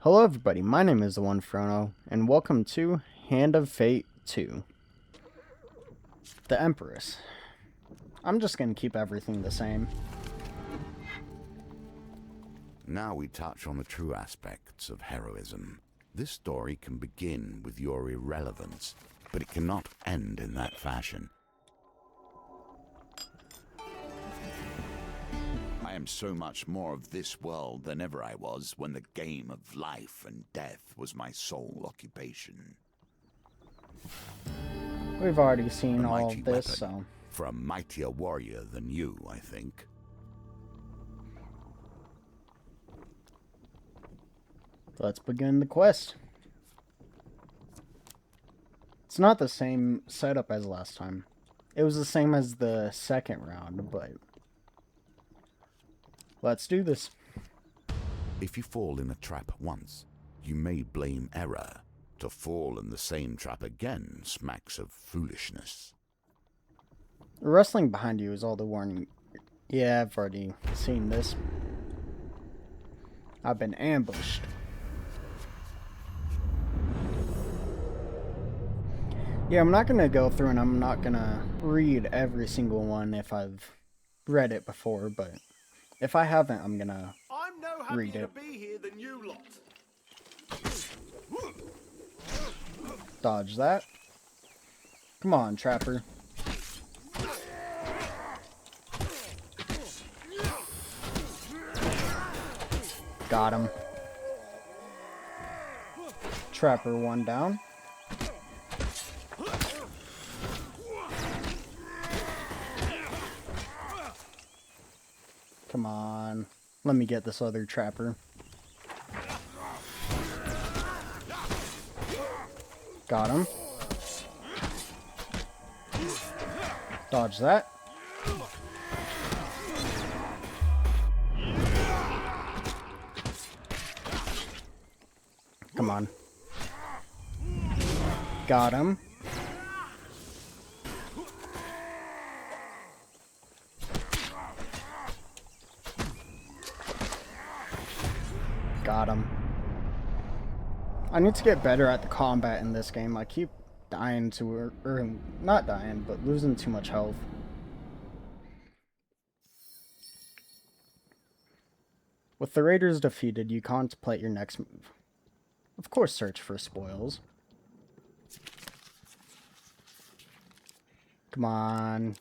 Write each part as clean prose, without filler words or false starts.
Hello everybody, my name is The One Frono, and welcome to Hand of Fate 2. The Empress. I'm just gonna keep everything the same. Now we touch on the true aspects of heroism. This story can begin with your irrelevance, but it cannot end in that fashion. I am so much more of this world than ever I was when the game of life and death was my sole occupation. We've already seen A all mighty of this, weapon so... for a mightier warrior than you, I think. Let's begin the quest. It's not the same setup as last time. It was the same as the second round, but... let's do this. If you fall in a trap once, you may blame error. To fall in the same trap again smacks of foolishness. The rustling behind you is all the warning. Yeah, I've already seen this. I've been ambushed. Yeah, I'm not gonna go through and I'm not gonna read every single one if I've read it before, but if I haven't, I'm gonna read it. To be here than you lot. Dodge that. Come on, Trapper. Got him. Trapper one down. Come on. Let me get this other Trapper. Got him. Dodge that. Come on. Got him. Got him. I need to get better at the combat in this game. I keep dying to, or not dying, but losing too much health. With the raiders defeated, you contemplate your next move. Of course, search for spoils. Come on.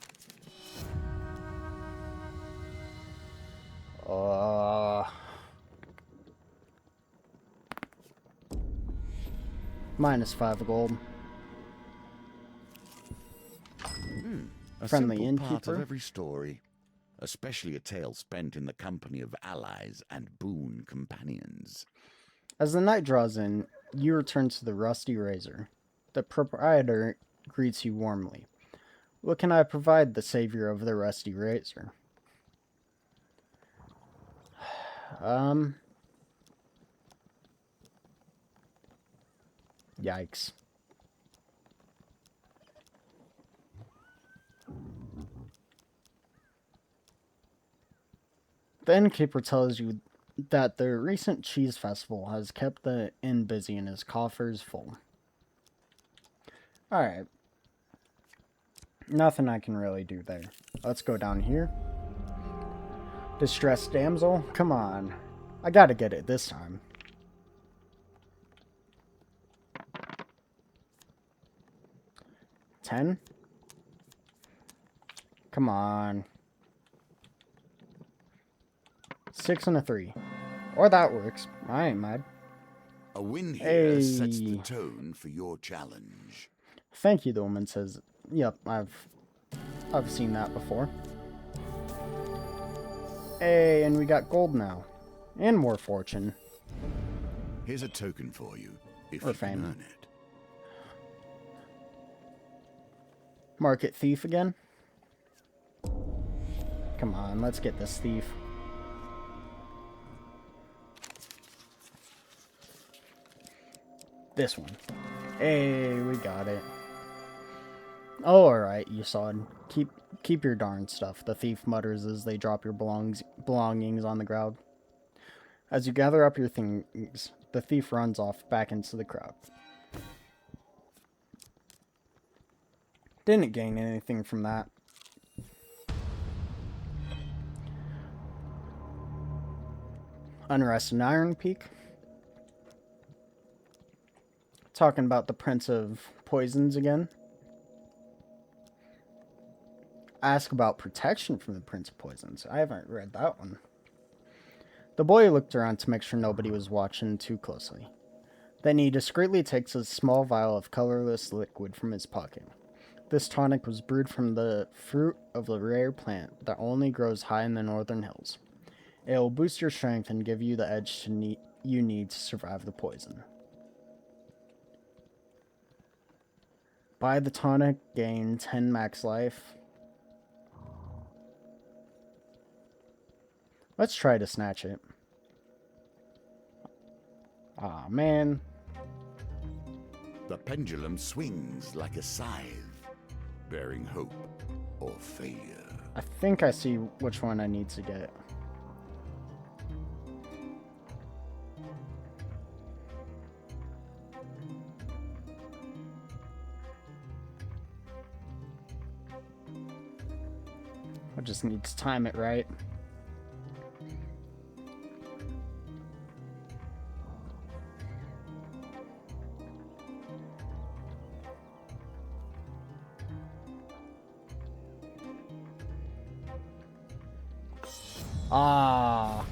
-5 gold. A Friendly simple part innkeeper. of every story, especially a tale spent in the company of allies and boon companions. As the night draws in, you return to the Rusty Razor. The proprietor greets you warmly. What can I provide the savior of the Rusty Razor? Yikes. The innkeeper tells you that the recent cheese festival has kept the inn busy and his coffers full. Alright. Nothing I can really do there. Let's go down here. Distressed damsel? Come on. I gotta get it this time. $10? Come on. 6 and a 3. Or that works. I ain't mad. A win here Hey. sets the tone for your challenge. Thank you, the woman says. Yep, I've seen that before. Hey, and we got gold now. And more fortune. Here's a token for you, if Or you fame. can earn it. Market thief again? Come on, let's get this thief. This one. Hey, we got it. Oh, alright, you saw it. Keep your darn stuff, the thief mutters as they drop your belongings on the ground. As you gather up your things, The thief runs off back into the crowd. Didn't gain anything from that. Unrest in Iron Peak. Talking about the Prince of Poisons again. Ask about protection from the Prince of Poisons. I haven't read that one. The boy looked around to make sure nobody was watching too closely. Then he discreetly takes a small vial of colorless liquid from his pocket. This tonic was brewed from the fruit of a rare plant that only grows high in the northern hills. It will boost your strength and give you the edge you need to survive the poison. Buy the tonic, gain 10 max life. Let's try to snatch it. Aw, man. The pendulum swings like a scythe, bearing hope or failure. I think I see which one I need to get. I just need to time it right. Ah,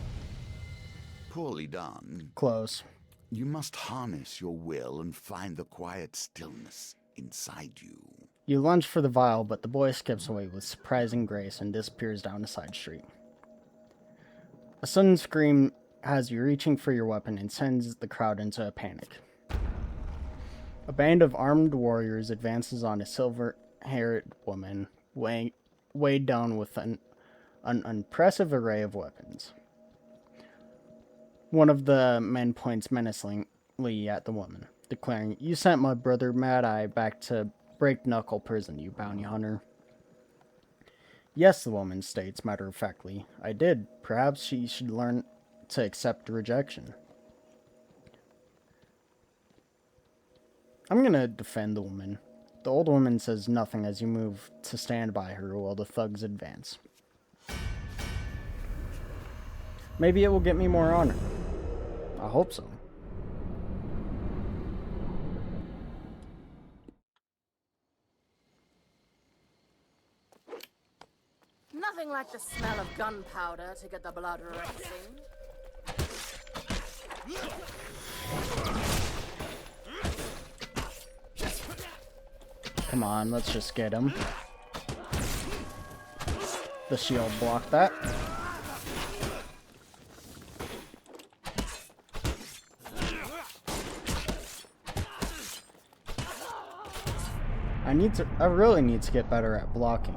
Poorly done. close. You must harness your will and find the quiet stillness inside you. You lunge for the vial, but the boy skips away with surprising grace and disappears down a side street. A sudden scream has you reaching for your weapon and sends the crowd into a panic. A band of armed warriors advances on a silver-haired woman, weighed down with an impressive array of weapons. One of the men points menacingly at the woman, declaring, "You sent my brother Mad Eye back to Break Knuckle Prison, you bounty hunter." "Yes," the woman states matter-of-factly, "I did. Perhaps she should learn to accept rejection." I'm gonna defend the woman. The old woman says nothing as you move to stand by her while the thugs advance. Maybe it will get me more honor. I hope so. Nothing like the smell of gunpowder to get the blood racing. Come on, let's just get him. The shield blocked that. I really need to get better at blocking.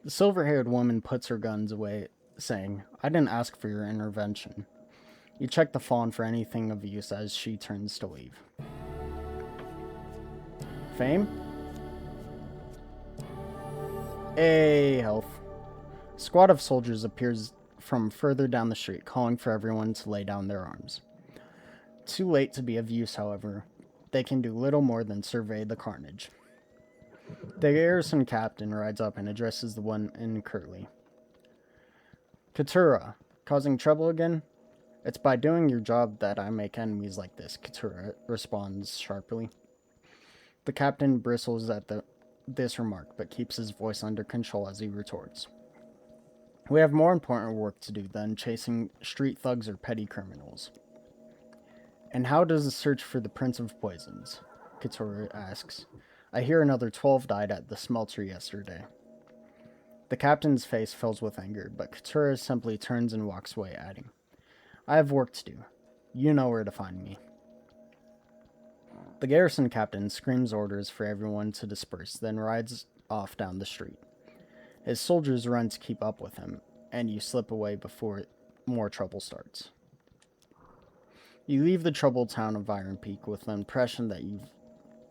The silver-haired woman puts her guns away, saying, "I didn't ask for your intervention." You check the fawn for anything of use as she turns to leave. Fame? A health. A squad of soldiers appears from further down the street, calling for everyone to lay down their arms. Too late to be of use, however. They can do little more than survey the carnage. The garrison captain rides up and addresses the woman curtly. "Keturah, causing trouble again? It's by doing your job that I make enemies like this," Keturah responds sharply. The captain bristles at this remark, but keeps his voice under control as he retorts, "We have more important work to do than chasing street thugs or petty criminals." "And how does the search for the Prince of Poisons?" Keturah asks. "I hear another 12 died at the smelter yesterday." The captain's face fills with anger, but Keturah simply turns and walks away, adding, "I have work to do. You know where to find me." The garrison captain screams orders for everyone to disperse, then rides off down the street. His soldiers run to keep up with him, and you slip away before more trouble starts. You leave the troubled town of Iron Peak with the impression that you've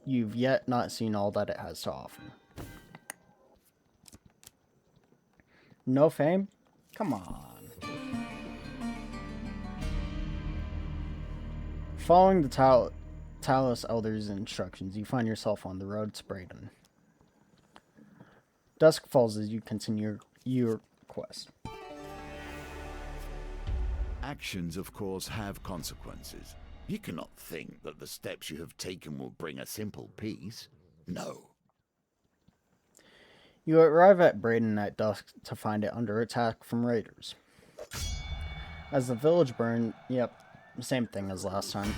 you've yet not seen all that it has to offer. No fame? Come on. Following the Talos Elder's instructions, you find yourself on the road to Brayden. Dusk falls as you continue your quest. Actions, of course, have consequences. You cannot think that the steps you have taken will bring a simple peace. No. You arrive at Brayden at dusk to find it under attack from raiders. As the village burned, yep, same thing as last time.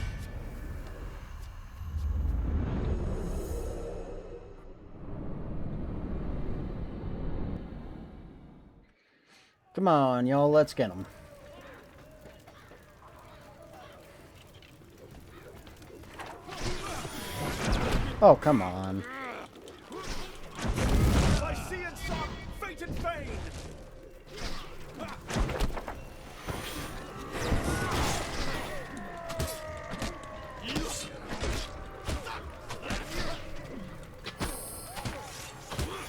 Come on, y'all, let's get him. Oh, come on. Lycian son, fate and fame!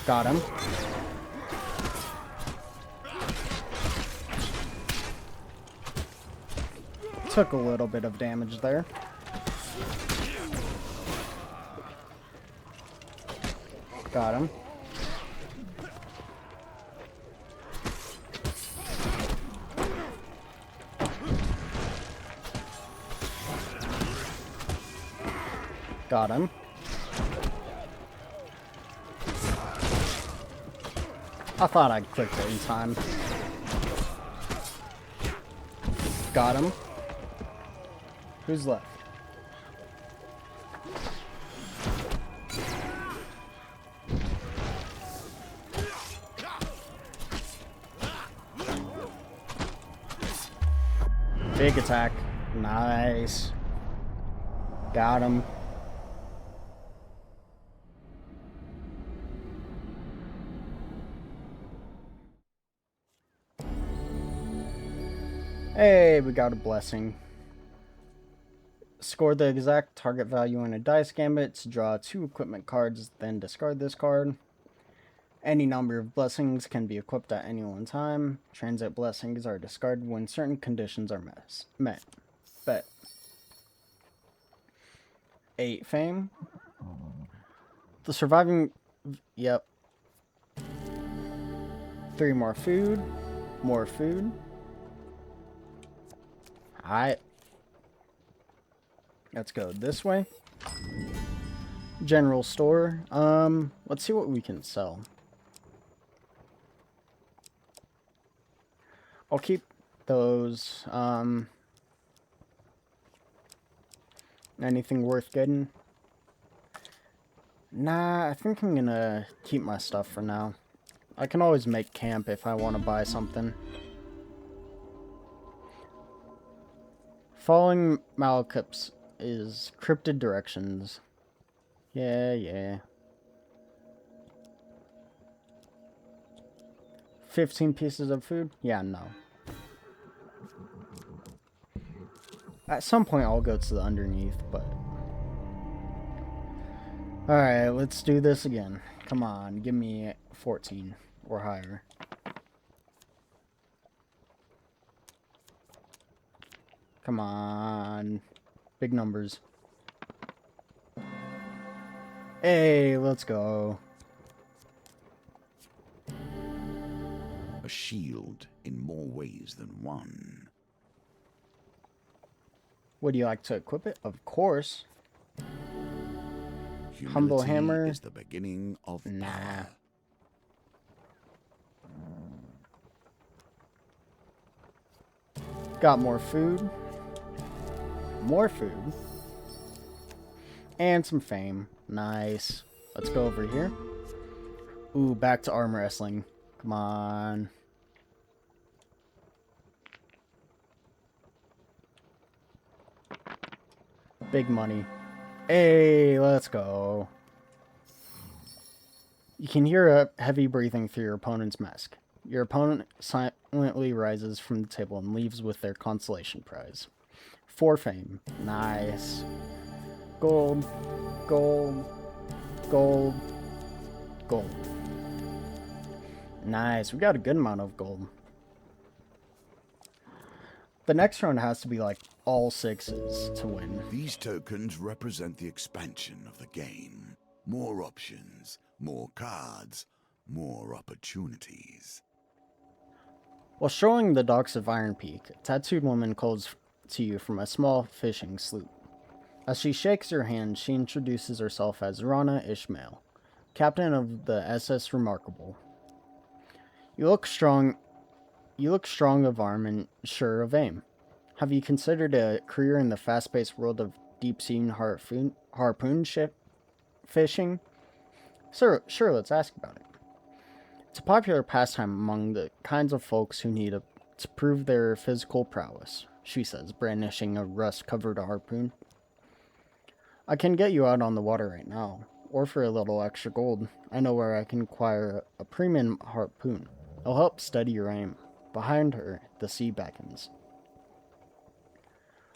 Got him. Took a little bit of damage there. Got him. Got him. I thought I clicked it in time. Got him. Who's left? Big attack. Nice. Got him. Hey, we got a blessing. Score the exact target value in a dice gambit to draw 2 equipment cards, then discard this card. Any number of blessings can be equipped at any one time. Transit blessings are discarded when certain conditions are met. Bet. 8 fame. The surviving... Yep. 3 more food. More food. Alright. Let's go this way. General store. Let's see what we can sell. I'll keep those. Anything worth getting? Nah, I think I'm gonna keep my stuff for now. I can always make camp if I want to buy something. Following Malekith's is cryptid directions. Yeah. 15 pieces of food? Yeah, no. At some point I'll go to the underneath, but... Alright, let's do this again. Come on, give me 14 or higher. Come on. Big numbers. Hey, let's go. A shield in more ways than one. Would you like to equip it? Of course. Humility Humble hammer. is the beginning of power. Got more food. More food. And some fame. Nice. Let's go over here. Ooh, back to arm wrestling. Come on. Big money. Hey, let's go. You can hear a heavy breathing through your opponent's mask. Your opponent silently rises from the table and leaves with their consolation prize. 4 fame. Nice. Gold. Gold. Gold. Gold. Nice. We got a good amount of gold. The next round has to be like all 6s to win. These tokens represent the expansion of the game. More options, more cards, more opportunities. While strolling the docks of Iron Peak, a tattooed woman calls to you from a small fishing sloop. As she shakes your hand, she introduces herself as Rana Ishmael, captain of the SS Remarkable. You look strong of arm and sure of aim. Have you considered a career in the fast-paced world of deep-sea harpoon ship fishing? Sure, let's ask about it. It's a popular pastime among the kinds of folks who need to prove their physical prowess, she says, brandishing a rust-covered harpoon. I can get you out on the water right now, or for a little extra gold. I know where I can acquire a premium harpoon. It'll help steady your aim. Behind her, the sea beckons.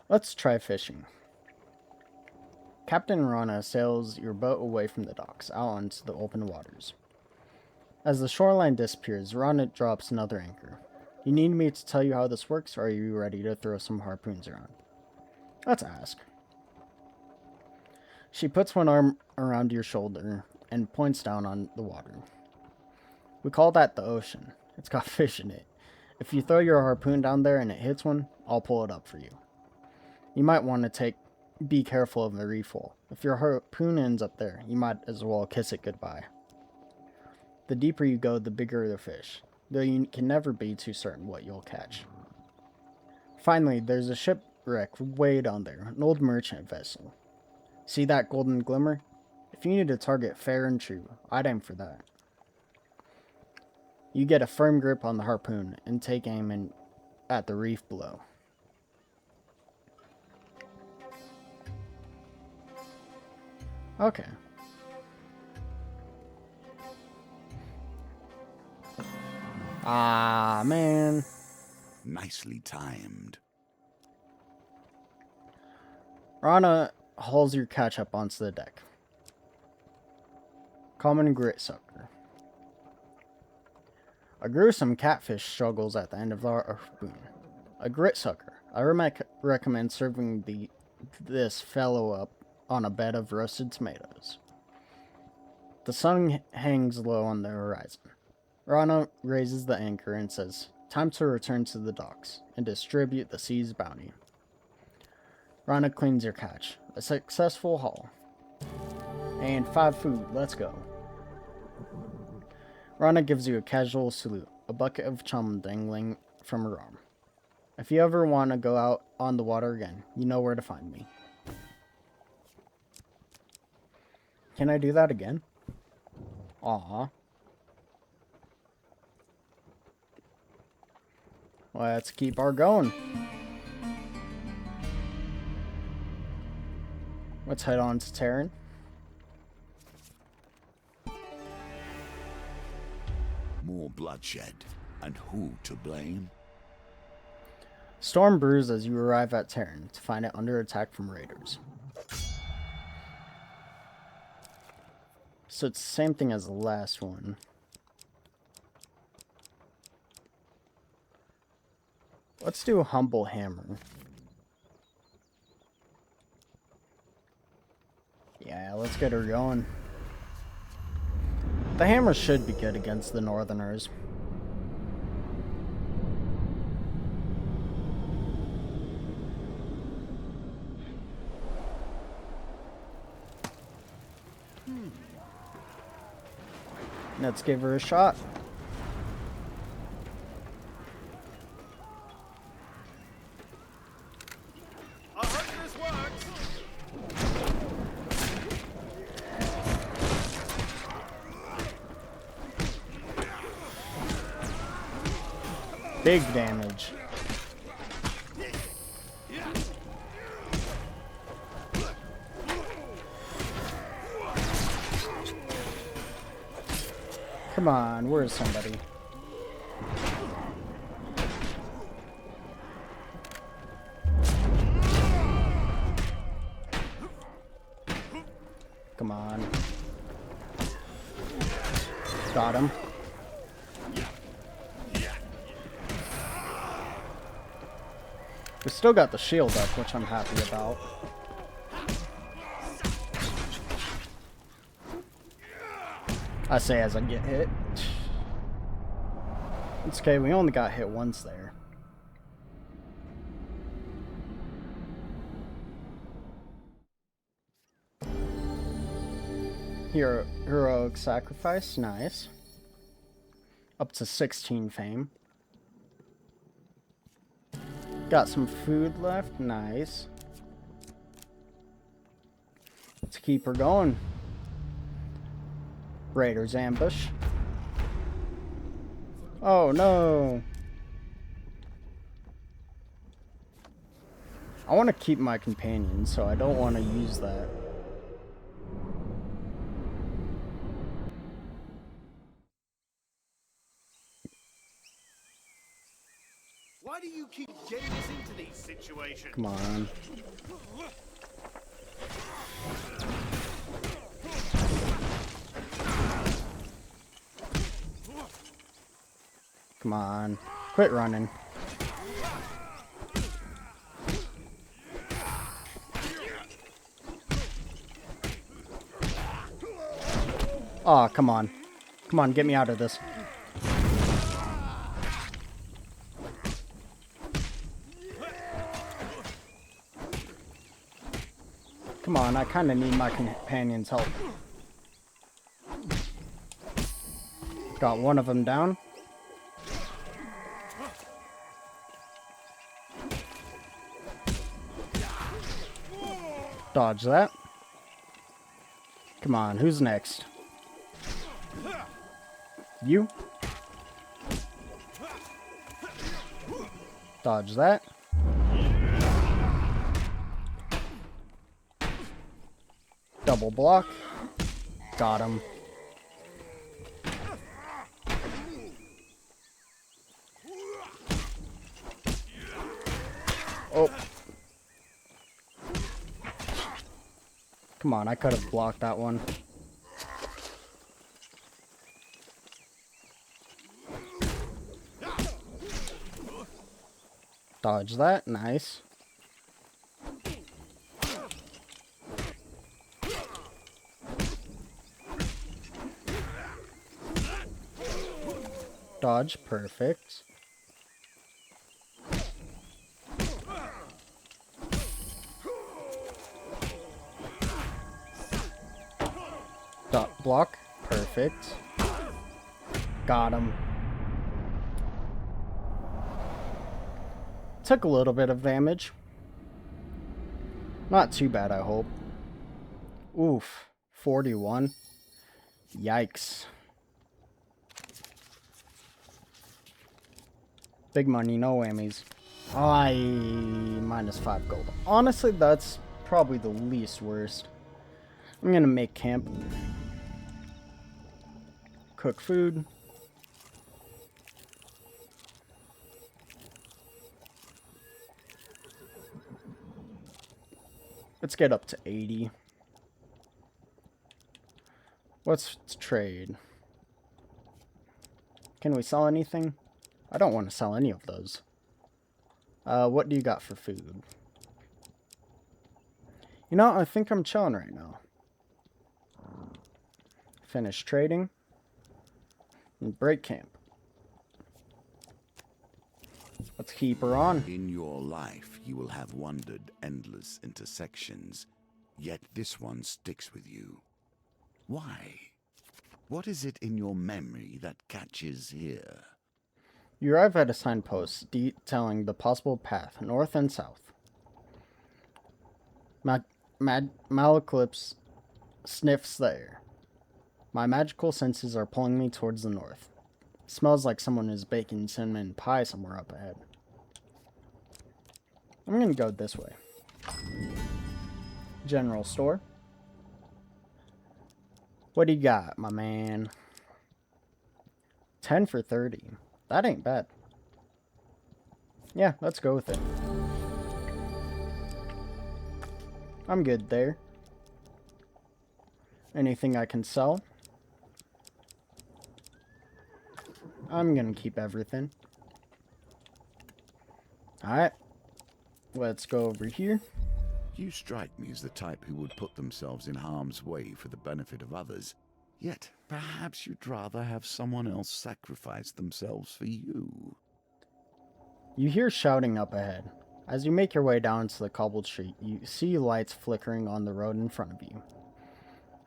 Let's try fishing. Captain Rana sails your boat away from the docks, out onto the open waters. As the shoreline disappears, Rana drops another anchor. You need me to tell you how this works, or are you ready to throw some harpoons around? Let's ask. She puts one arm around your shoulder and points down on the water. We call that the ocean. It's got fish in it. If you throw your harpoon down there and it hits one, I'll pull it up for you. You might want to be careful of the reefal. If your harpoon ends up there, you might as well kiss it goodbye. The deeper you go, the bigger the fish, though you can never be too certain what you'll catch. Finally, there's a shipwreck way down there, an old merchant vessel. See that golden glimmer? If you need a target fair and true, I'd aim for that. You get a firm grip on the harpoon and take aim at the reef below. Okay. Ah, man. Nicely timed. Rana hauls your catch up onto the deck. Common gritsucker. A gruesome catfish struggles at the end of the harpoon. A gritsucker. I recommend serving this fellow up on a bed of roasted tomatoes. The sun hangs low on the horizon. Rana raises the anchor and says, "Time to return to the docks and distribute the sea's bounty." Rana cleans your catch. A successful haul. And 5 food. Let's go. Rana gives you a casual salute, a bucket of chum dangling from her arm. If you ever want to go out on the water again, you know where to find me. Can I do that again? Aw. Let's keep our going. Let's head on to Terran. More bloodshed. And who to blame? Storm brews as you arrive at Terran to find it under attack from raiders. So it's the same thing as the last one. Let's do a humble hammer. Yeah, let's get her going. The hammer should be good against the Northerners. Let's give her a shot. I hope this works. Big damage. Come on, where's somebody? Got him. We still got the shield up, which I'm happy about. I say as I get hit. It's okay, we only got hit once there. Heroic sacrifice, nice. Up to 16 fame. Got some food left, nice. Let's keep her going. Raiders ambush. Oh no. I want to keep my companion, so I don't want to use that. Why do you keep getting us into these situations? Come on. Come on. Quit running. Aw, come on. Come on, get me out of this. Come on, I kind of need my companion's help. Got one of them down. Dodge that. Come on, who's next? You. Dodge that. Double block. Got him. Oh. Come on, I could have blocked that one. Dodge that, nice. Dodge, perfect. Dot block, perfect. Got him. Took a little bit of damage. Not too bad, I hope. Oof, 41. Yikes. Big money, no whammies. -5 gold. Honestly, that's probably the least worst. I'm gonna make camp. Cook food. Let's get up to 80. Let's trade. Can we sell anything? I don't want to sell any of those. What do you got for food? You know, I think I'm chilling right now. Finish trading. And break camp. Let's keep her on. In your life, you will have wandered endless intersections, yet this one sticks with you. Why? What is it in your memory that catches here? You arrive at a signpost detailing the possible path, north and south. Malaclypse sniffs the air. My magical senses are pulling me towards the north. It smells like someone is baking cinnamon pie somewhere up ahead. I'm gonna go this way. General store. What do you got, my man? 10 for 30. That ain't bad. Yeah, let's go with it. I'm good there. Anything I can sell? I'm gonna keep everything. Alright. Let's go over here. You strike me as the type who would put themselves in harm's way for the benefit of others. Yet, perhaps you'd rather have someone else sacrifice themselves for you. You hear shouting up ahead. As you make your way down to the cobbled street, you see lights flickering on the road in front of you.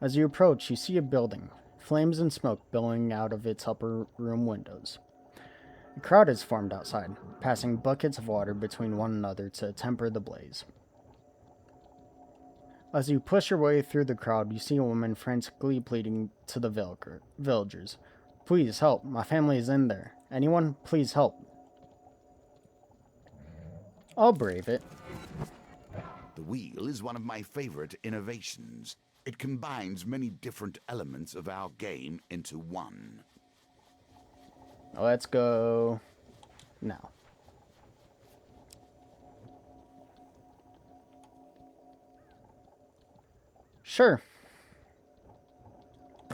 As you approach, you see a building, flames and smoke billowing out of its upper room windows. A crowd is formed outside, passing buckets of water between one another to temper the blaze. As you push your way through the crowd, you see a woman frantically pleading to the villagers. Please help, my family is in there. Anyone, please help. I'll brave it. The wheel is one of my favorite innovations. It combines many different elements of our game into one. Let's go now. Sure.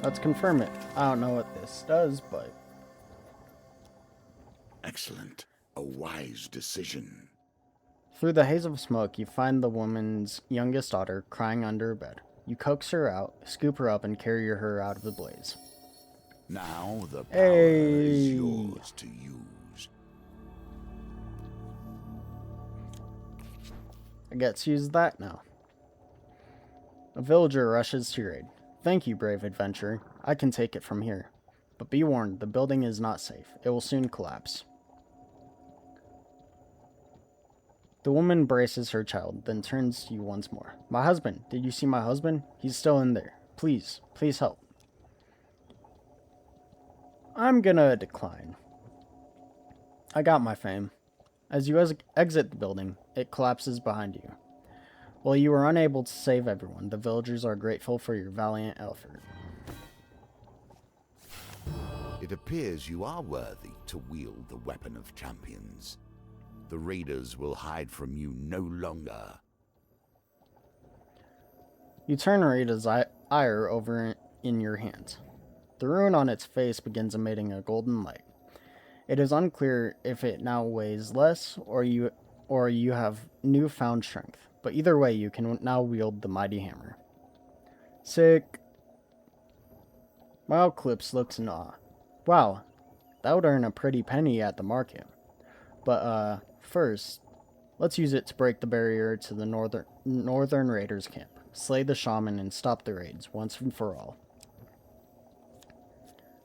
Let's confirm it. I don't know what this does, but... Excellent. A wise decision. Through the haze of smoke, you find the woman's youngest daughter crying under her bed. You coax her out, scoop her up, and carry her out of the blaze. Now the power Hey. is yours to use. I get to use that now. A villager rushes to your aid. Thank you, brave adventurer. I can take it from here. But be warned, the building is not safe. It will soon collapse. The woman braces her child, then turns to you once more. My husband! Did you see my husband? He's still in there. Please, please help. I'm gonna decline. I got my fame. As you exit the building, it collapses behind you. While you were unable to save everyone, the villagers are grateful for your valiant effort. It appears you are worthy to wield the weapon of champions. The raiders will hide from you no longer. You turn Rita's ire over in your hand. The rune on its face begins emitting a golden light. It is unclear if it now weighs less or you have newfound strength, but either way you can now wield the mighty hammer. Sick. Malclips looks in awe. Wow, that would earn a pretty penny at the market. But first, let's use it to break the barrier to the northern raiders' camp, slay the shaman, and stop the raids once and for all.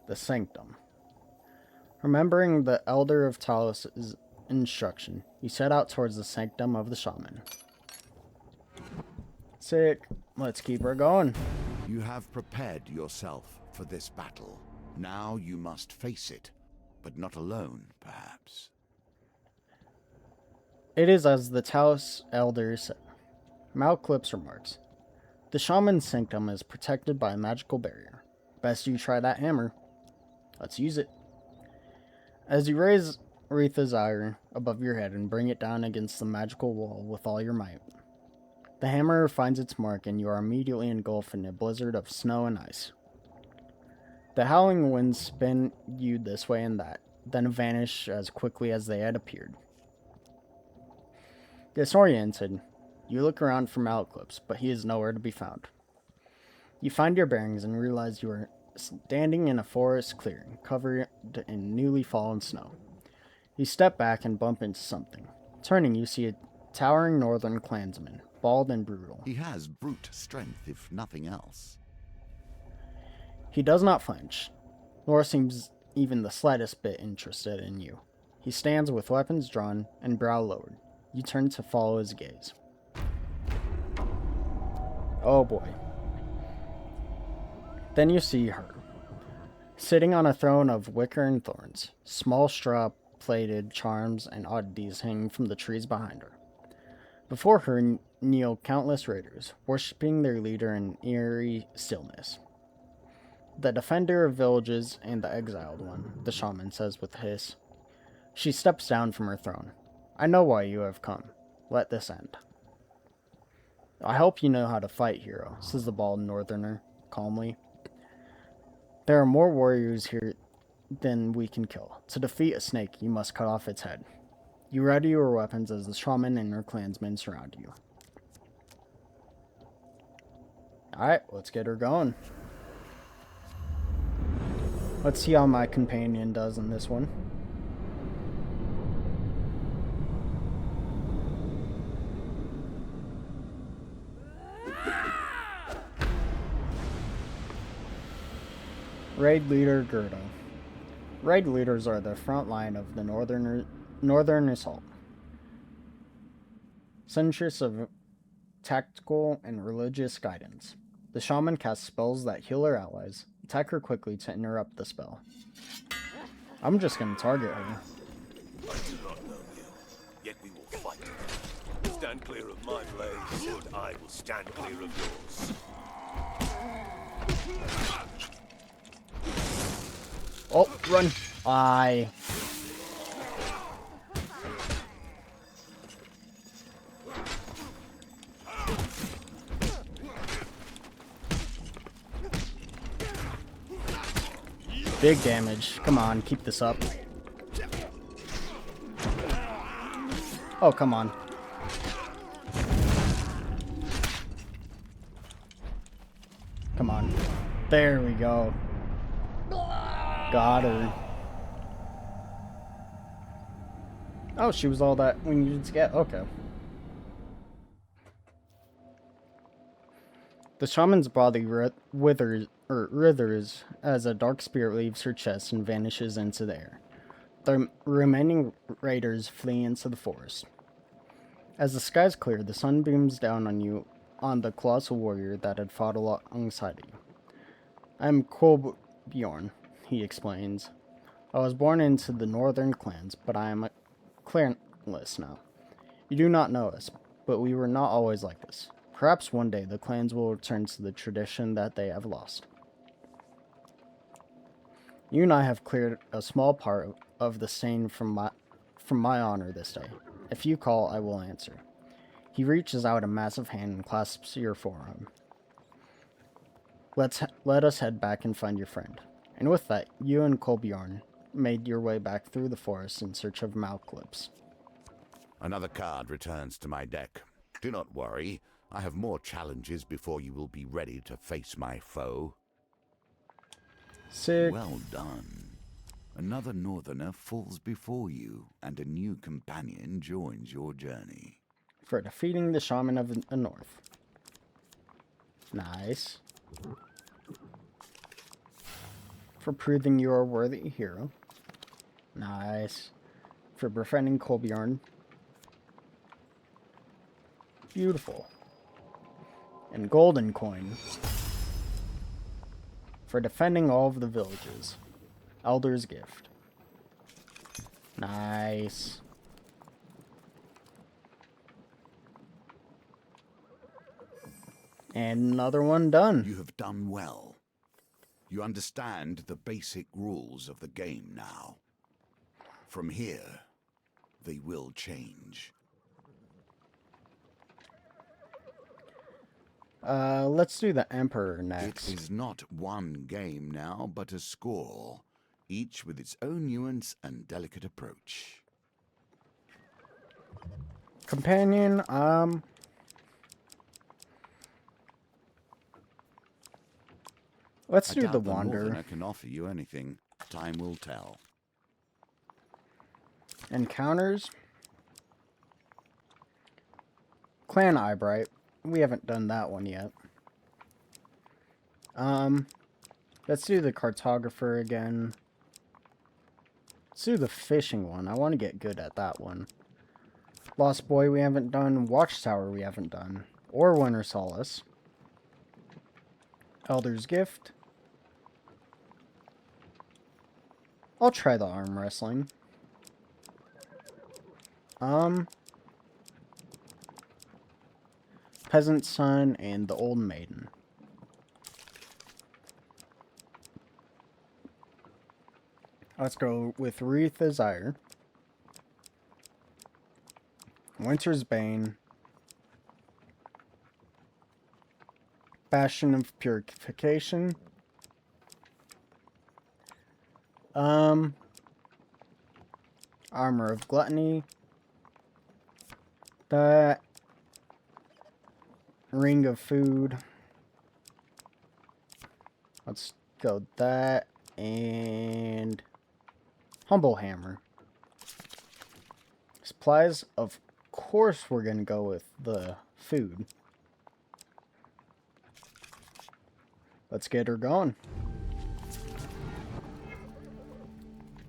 The Sanctum. Remembering the Elder of Talos' instruction, you set out towards the Sanctum of the Shaman. Sick. Let's keep her going. You have prepared yourself for this battle. Now you must face it, but not alone, perhaps. It is as the Talos Elder said. Malclips remarks, the Shaman's Sanctum is protected by a magical barrier. Best you try that hammer. Let's use it. As you raise Aretha's ire above your head and bring it down against the magical wall with all your might, the hammer finds its mark and you are immediately engulfed in a blizzard of snow and ice. The howling winds spin you this way and that, then vanish as quickly as they had appeared. Disoriented, you look around for Malclips, but he is nowhere to be found. You find your bearings and realize you are standing in a forest clearing, covered in newly fallen snow. You step back and bump into something. Turning, you see a towering northern clansman, bald and brutal. He has brute strength, if nothing else. He does not flinch, nor seems even the slightest bit interested in you. He stands with weapons drawn and brow lowered. You turn to follow his gaze. Oh boy. Then you see her, sitting on a throne of wicker and thorns, small straw-plated charms and oddities hanging from the trees behind her. Before her kneel countless raiders, worshipping their leader in eerie stillness. The defender of villages and the exiled one, the shaman says with a hiss. She steps down from her throne. I know why you have come. Let this end. I hope you know how to fight, hero, says the bald northerner, calmly. There are more warriors here than we can kill. To defeat a snake, you must cut off its head. You ready your weapons as the shaman and her clansmen surround you. Alright, let's get her going. Let's see how my companion does in this one. Raid Leader Gerda. Raid leaders are the front line of the northern assault. Centrist of tactical and religious guidance. The shaman casts spells that heal her allies. Attack her quickly to interrupt the spell. I'm just gonna target her. I do not know you, yet we will fight. Stand clear of my blade, and I will stand clear of yours. Oh, run! Aye. Big damage. Come on, keep this up. Oh, come on. Come on. There we go. Got her. Oh, she was all that we needed to get. Okay. The shaman's body withers as a dark spirit leaves her chest and vanishes into the air. The remaining raiders flee into the forest. As the skies clear, the sun beams down on you on the colossal warrior that had fought alongside you. I am Kolbjorn, he explains. I was born into the northern clans, but I am clanless now. You do not know us, but we were not always like this. Perhaps one day the clans will return to the tradition that they have lost. You and I have cleared a small part of the stain from my honor this day. If you call, I will answer. He reaches out a massive hand and clasps your forearm. Let us head back and find your friend. And with that, you and Kolbjorn made your way back through the forest in search of Malclips. Another card returns to my deck. Do not worry. I have more challenges before you will be ready to face my foe. Sick. Well done. Another northerner falls before you, and a new companion joins your journey. For defeating the shaman of the north. Nice. For proving you are a worthy hero. Nice. For befriending Kolbjorn. Beautiful. And golden coin. For defending all of the villages. Elder's gift. Nice. And another one done. You have done well. You understand the basic rules of the game now. From here, they will change. Let's do the Emperor next. It is not one game now, but a score, each with its own nuance and delicate approach. Companion, let's I do doubt the the Wander. Northerner can offer you anything. Time will tell. Encounters. Clan Eyebright. We haven't done that one yet. Let's do the Cartographer again. Let's do the Fishing one. I want to get good at that one. Lost Boy we haven't done. Watchtower we haven't done. Or Winter Solace. Elder's Gift. I'll try the arm wrestling. Peasant Son and the Old Maiden. Let's go with Wreath Desire. Winter's Bane. Bastion of Purification. Armor of Gluttony. That. Ring of Food. Let's go with that. And Humble Hammer. Supplies, of course we're going to go with the food. Let's get her going.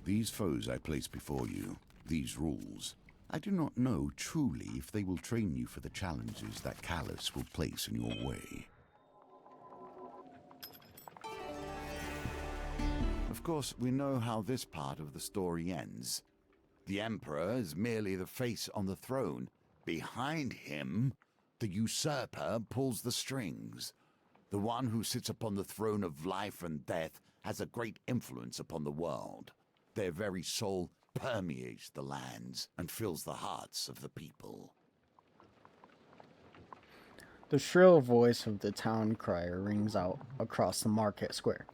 These foes I place before you, these rules, I do not know truly if they will train you for the challenges that Callus will place in your way. Of course, we know how this part of the story ends. The Emperor is merely the face on the throne. Behind him, the usurper pulls the strings. The one who sits upon the throne of life and death has a great influence upon the world. Their very soul permeates the lands and fills the hearts of the people. The shrill voice of the town crier rings out across the market square.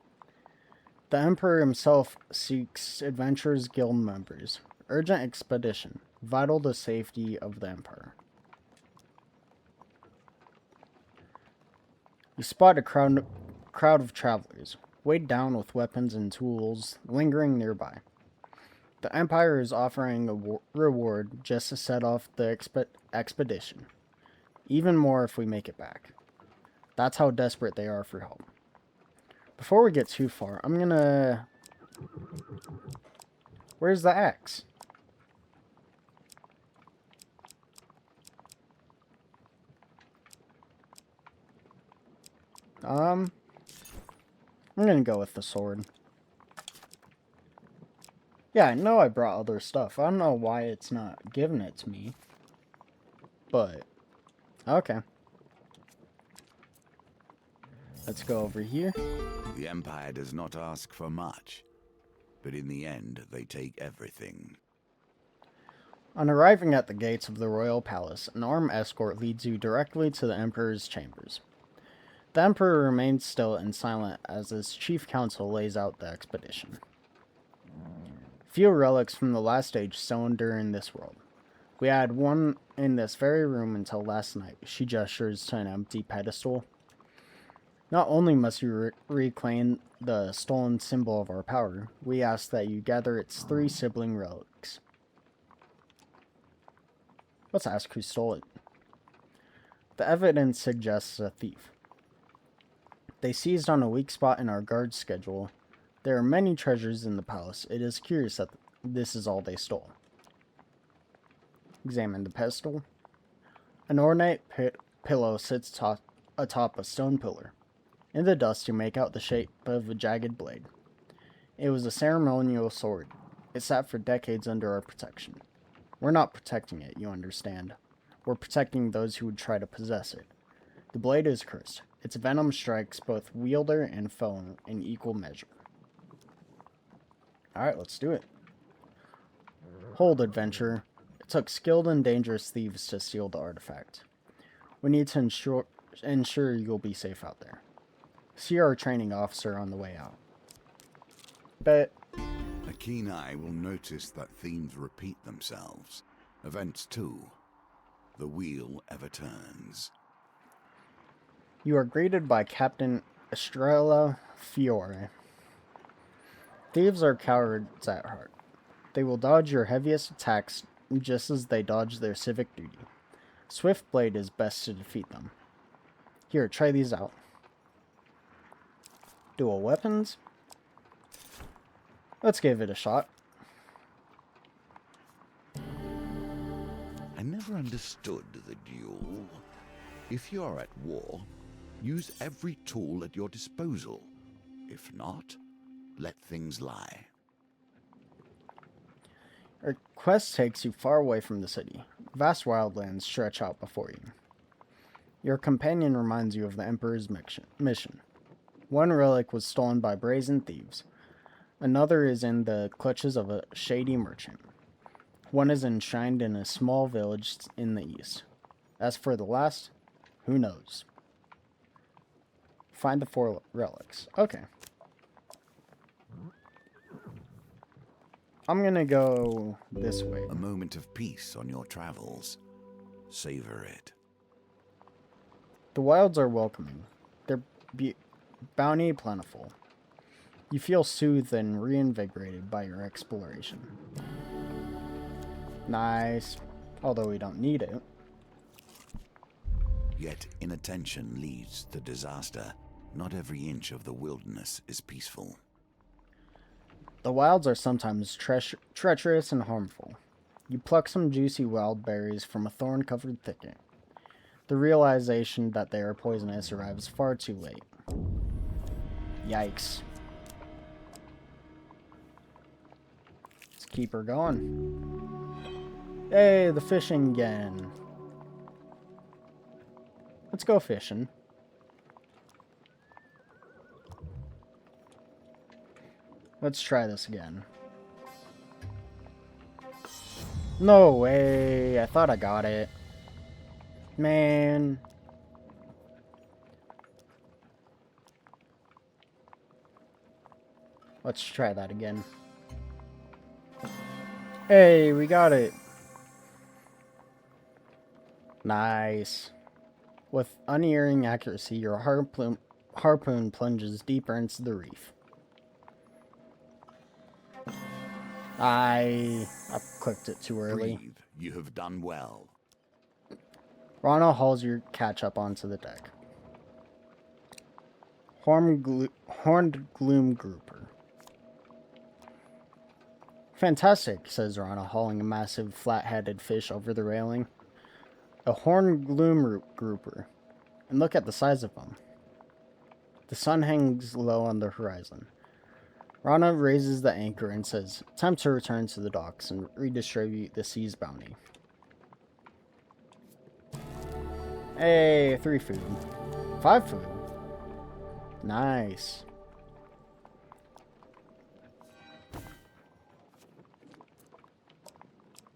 The Emperor himself seeks Adventurers Guild members. Urgent expedition, vital to safety of the Emperor. You spot a crowd of travelers, weighed down with weapons and tools, lingering nearby. The Empire is offering a reward just to set off the expedition. Even more if we make it back. That's how desperate they are for help. Before we get too far, I'm gonna... Where's the axe? I'm gonna go with the sword. Yeah, I know I brought other stuff. I don't know why it's not giving it to me. But, okay. Let's go over here. The Empire does not ask for much, but in the end, they take everything. On arriving at the gates of the royal palace, an armed escort leads you directly to the Emperor's chambers. The Emperor remains still and silent as his chief council lays out the expedition. Few relics from the last age still endure in this world. We had one in this very room until last night. She gestures to an empty pedestal. Not only must you reclaim the stolen symbol of our power, we ask that you gather its 3 sibling relics. Let's ask who stole it. The evidence suggests a thief. They seized on a weak spot in our guard schedule. There are many treasures in the palace. It is curious that this is all they stole. Examine the pedestal. An ornate pillow sits atop a stone pillar. In the dust, you make out the shape of a jagged blade. It was a ceremonial sword. It sat for decades under our protection. We're not protecting it, you understand. We're protecting those who would try to possess it. The blade is cursed. Its venom strikes both wielder and foe in equal measure. Alright, let's do it. Hold, adventurer. It took skilled and dangerous thieves to steal the artifact. We need to ensure you'll be safe out there. See our training officer on the way out. Bet. A keen eye will notice that themes repeat themselves. Events too. The wheel ever turns. You are greeted by Captain Estrella Fiore. Thieves are cowards at heart. They will dodge your heaviest attacks just as they dodge their civic duty. Swift Blade is best to defeat them. Here, try these out. Dual weapons? Let's give it a shot. I never understood the duel. If you are at war, use every tool at your disposal. If not, let things lie. Our quest takes you far away from the city. Vast wildlands stretch out before you. Your companion reminds you of the Emperor's mission. One relic was stolen by brazen thieves. Another is in the clutches of a shady merchant. One is enshrined in a small village in the east. As for the last, who knows? Find the 4 relics. Okay. I'm gonna go this way. A moment of peace on your travels. Savor it. The wilds are welcoming. Their bounty plentiful. You feel soothed and reinvigorated by your exploration. Nice. Although we don't need it. Yet inattention leads to disaster. Not every inch of the wilderness is peaceful. The wilds are sometimes treacherous and harmful. You pluck some juicy wild berries from a thorn-covered thicket. The realization that they are poisonous arrives far too late. Yikes. Let's keep her going. Hey, the fishing again. Let's go fishing. Let's try this again. No way. I thought I got it. Man. Let's try that again. Hey, we got it. Nice. With unerring accuracy, your harpoon plunges deeper into the reef. I clicked it too early. Breathe. You have done well. Rana hauls your catch up onto the deck. Horned gloom grouper. Fantastic, says Rana, hauling a massive flat-headed fish over the railing. A horned gloom grouper. And look at the size of them. The sun hangs low on the horizon. Rana raises the anchor and says, time to return to the docks and redistribute the sea's bounty. Hey, 3 food. 5 food. Nice.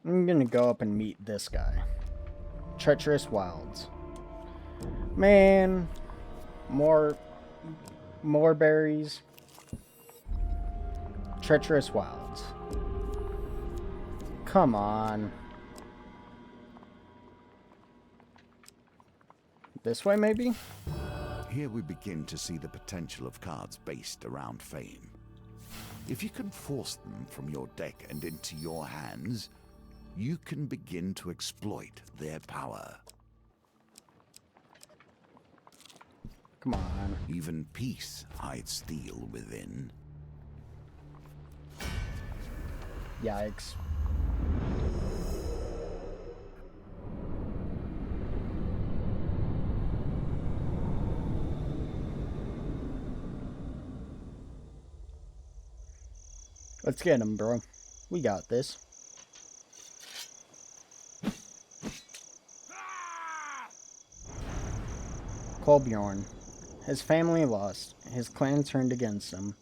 I'm gonna go up and meet this guy. Treacherous Wilds. Man. More berries. Treacherous Wilds. Come on. This way, maybe? Here we begin to see the potential of cards based around fame. If you can force them from your deck and into your hands, you can begin to exploit their power. Come on. Even peace hides steel within. Yikes. Let's get him, bro. We got this. Kolbjorn. His family lost. His clan turned against him.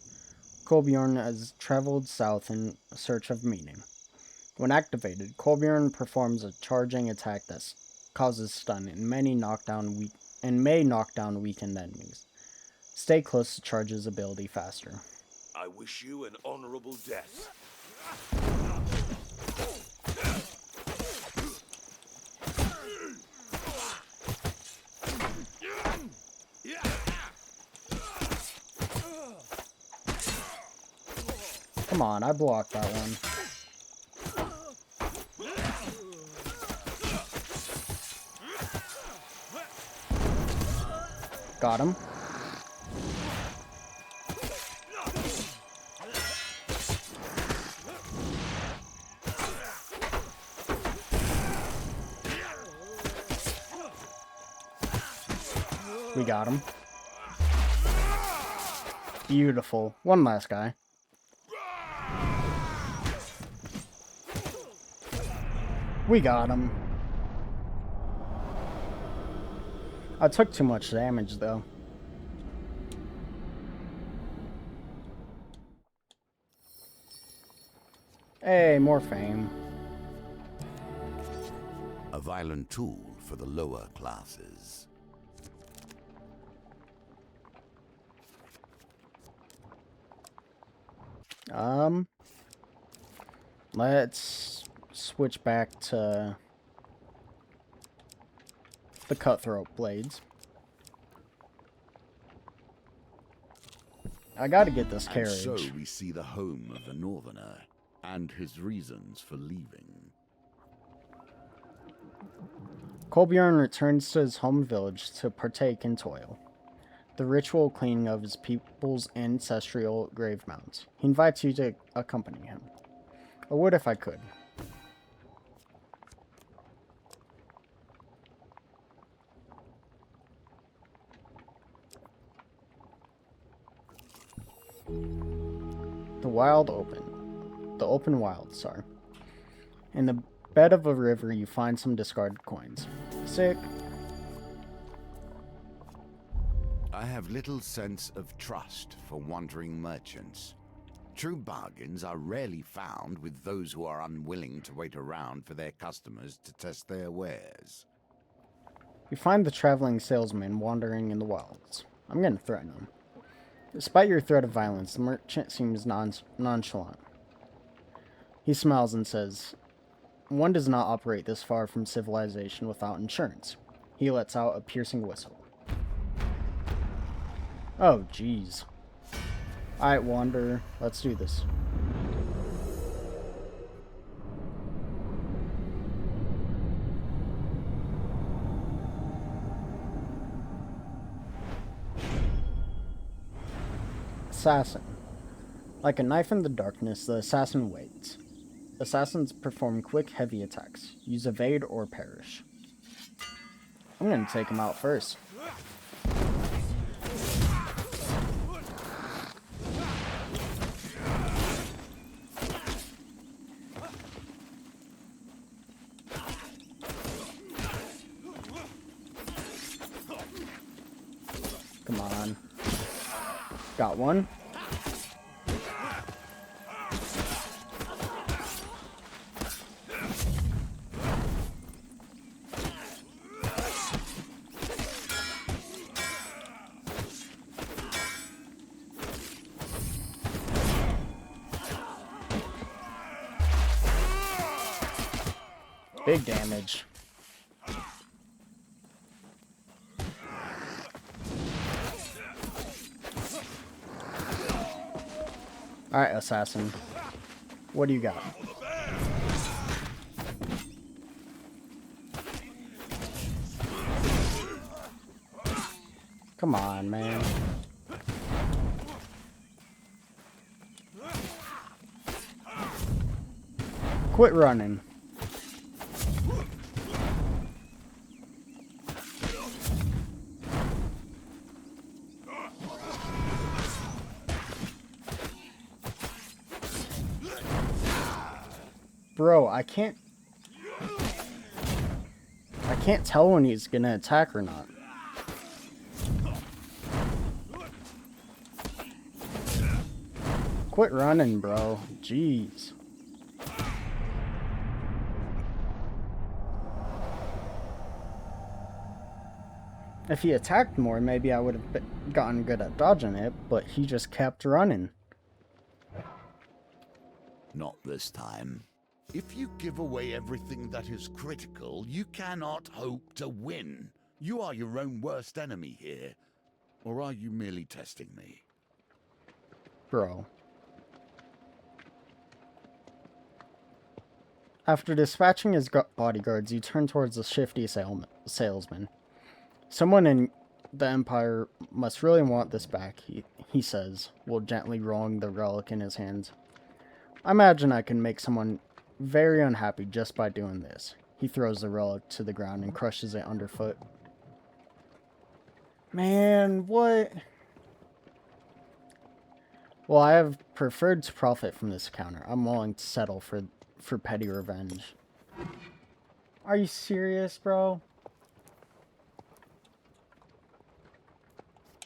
Kolbjorn has traveled south in search of meaning. When activated, Kolbjorn performs a charging attack that causes stun and may knock down weakened enemies. Stay close to charge his ability faster. I wish you an honorable death. Come on, I blocked that one. Got him. We got him. Beautiful. One last guy. We got him. I took too much damage, though. Hey, more fame. A violent tool for the lower classes. Let's switch back to the cutthroat blades. I gotta get this And carriage. so we see the home of the Northerner, and his reasons for leaving. Kolbjorn returns to his home village to partake in toil, the ritual cleaning of his people's ancestral grave mounds. He invites you to accompany him. I would if I could. The open wild, sorry. In the bed of a river, you find some discarded coins. Sick. I have little sense of trust for wandering merchants. True bargains are rarely found with those who are unwilling to wait around for their customers to test their wares. You find the traveling salesman wandering in the wilds. I'm gonna threaten him. Despite your threat of violence, the merchant seems nonchalant. He smiles and says, "One does not operate this far from civilization without insurance." He lets out a piercing whistle. Oh, jeez. Alright, Wanderer, let's do this. Assassin. Like a knife in the darkness, the assassin waits. Assassins perform quick, heavy attacks. Use evade or perish. I'm gonna take him out first. Come on. Got one. Big damage. Alright, assassin. What do you got? Come on, man. Quit running. Bro, I can't tell when he's gonna attack or not. Quit running, bro. Jeez. If he attacked more, maybe I would have gotten good at dodging it, but he just kept running. Not this time. If you give away everything that is critical, you cannot hope to win. You are your own worst enemy here. Or are you merely testing me? Bro. After dispatching his bodyguards, you turn towards the shifty salesman. Someone in the Empire must really want this back, he says, while gently rolling the relic in his hands. I imagine I can make someone very unhappy just by doing this. He throws the relic to the ground and crushes it underfoot. Man, what? Well, I have preferred to profit from this encounter. I'm willing to settle for petty revenge. Are you serious, bro?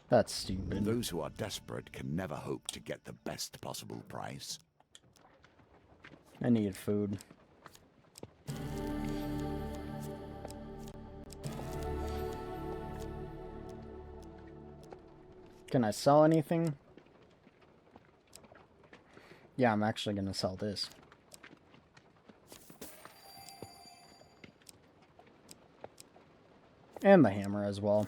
That's stupid. Those who are desperate can never hope to get the best possible price. I need food. Can I sell anything? Yeah, I'm actually gonna sell this. And the hammer as well.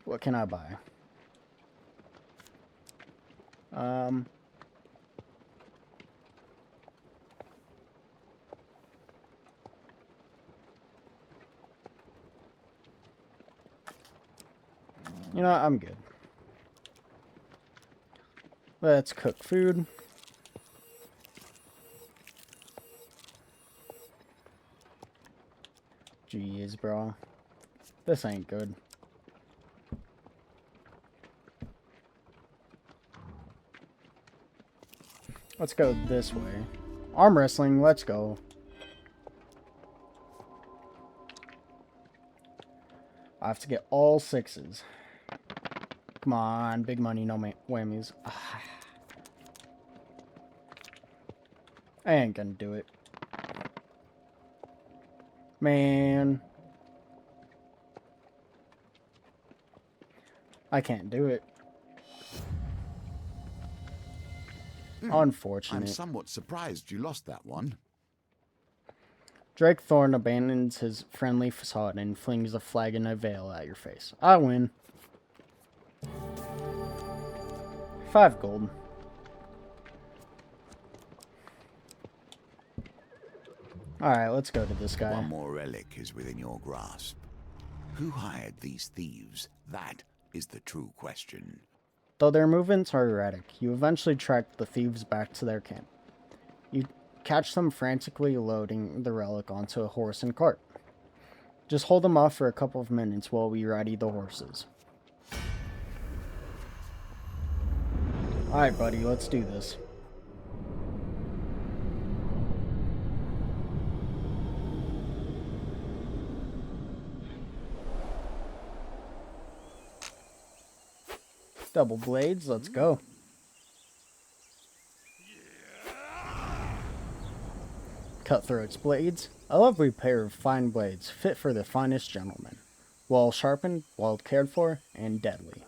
What can I buy? You know what? I'm good. Let's cook food. Jeez, bro. This ain't good. Let's go this way. Arm wrestling, let's go. I have to get all 6s. Come on, big money, no whammies. I ain't gonna do it. Man. I can't do it. Unfortunate. I'm somewhat surprised you lost that one. Drake Thorne abandons his friendly facade and flings a flag and a veil at your face. I win. 5 gold. Alright, let's go to this guy. One more relic is within your grasp. Who hired these thieves? That is the true question. Though their movements are erratic, you eventually track the thieves back to their camp. You catch them frantically loading the relic onto a horse and cart. Just hold them off for a couple of minutes while we ready the horses. Alright, buddy, let's do this. Double blades, let's go. Cutthroat's blades, a lovely pair of fine blades fit for the finest gentleman. Well sharpened, well cared for, and deadly.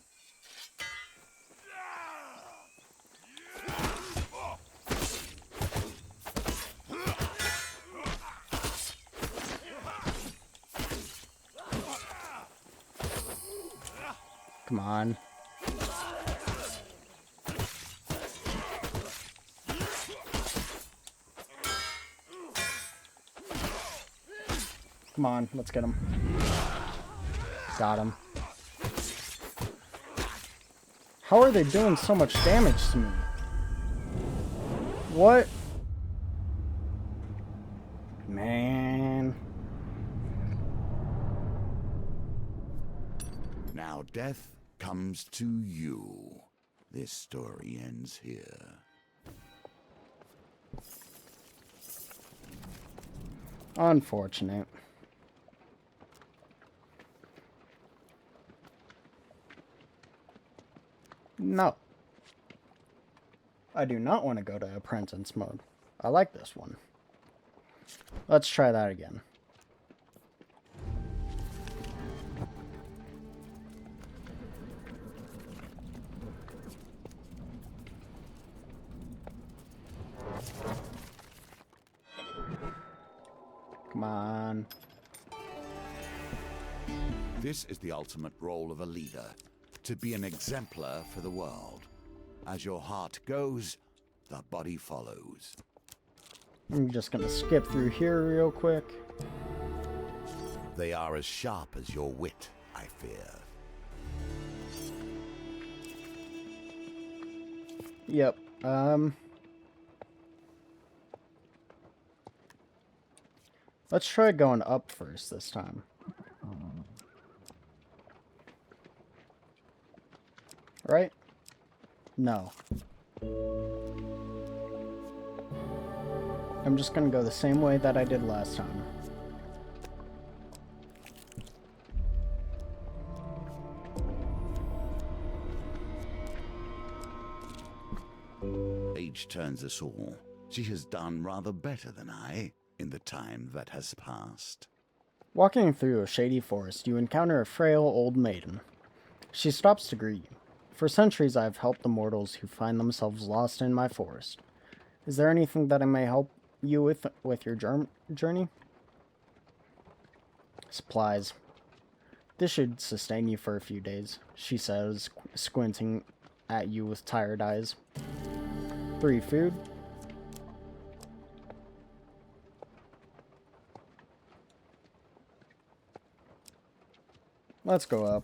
Come on. Come on, let's get him. Got him. How are they doing so much damage to me? What? Man. Now death comes to you. This story ends here. Unfortunate. No. I do not want to go to apprentice mode. I like this one. Let's try that again. Come on. This is the ultimate role of a leader, to be an exemplar for the world. As your heart goes, the body follows. I'm just gonna skip through here real quick. They are as sharp as your wit, I fear. Yep. Let's try going up first this time. Right? No. I'm just gonna go the same way that I did last time. Age turns us all. She has done rather better than I in the time that has passed. Walking through a shady forest, you encounter a frail old maiden. She stops to greet you. For centuries I have helped the mortals who find themselves lost in my forest. Is there anything that I may help you with your journey? Supplies. This should sustain you for a few days, she says, squinting at you with tired eyes. 3, food. Let's go up.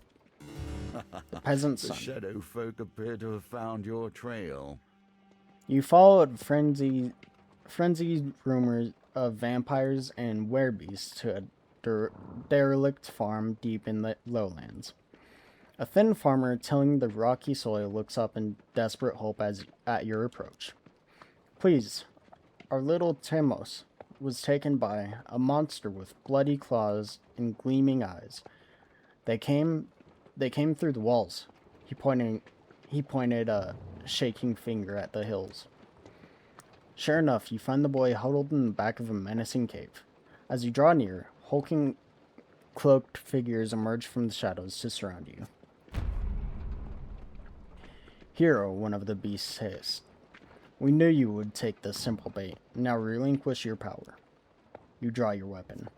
The peasant's The son. shadow folk appear to have found your trail. You followed frenzied rumors of vampires and werebeasts to a derelict farm deep in the lowlands. A thin farmer tilling the rocky soil looks up in desperate hope at your approach. Please, our little Timos was taken by a monster with bloody claws and gleaming eyes. They came through the walls. He pointed a shaking finger at the hills. Sure enough, you find the boy huddled in the back of a menacing cave. As you draw near, hulking, cloaked figures emerge from the shadows to surround you. Hero, one of the beasts hissed. We knew you would take this simple bait. Now relinquish your power. You draw your weapon.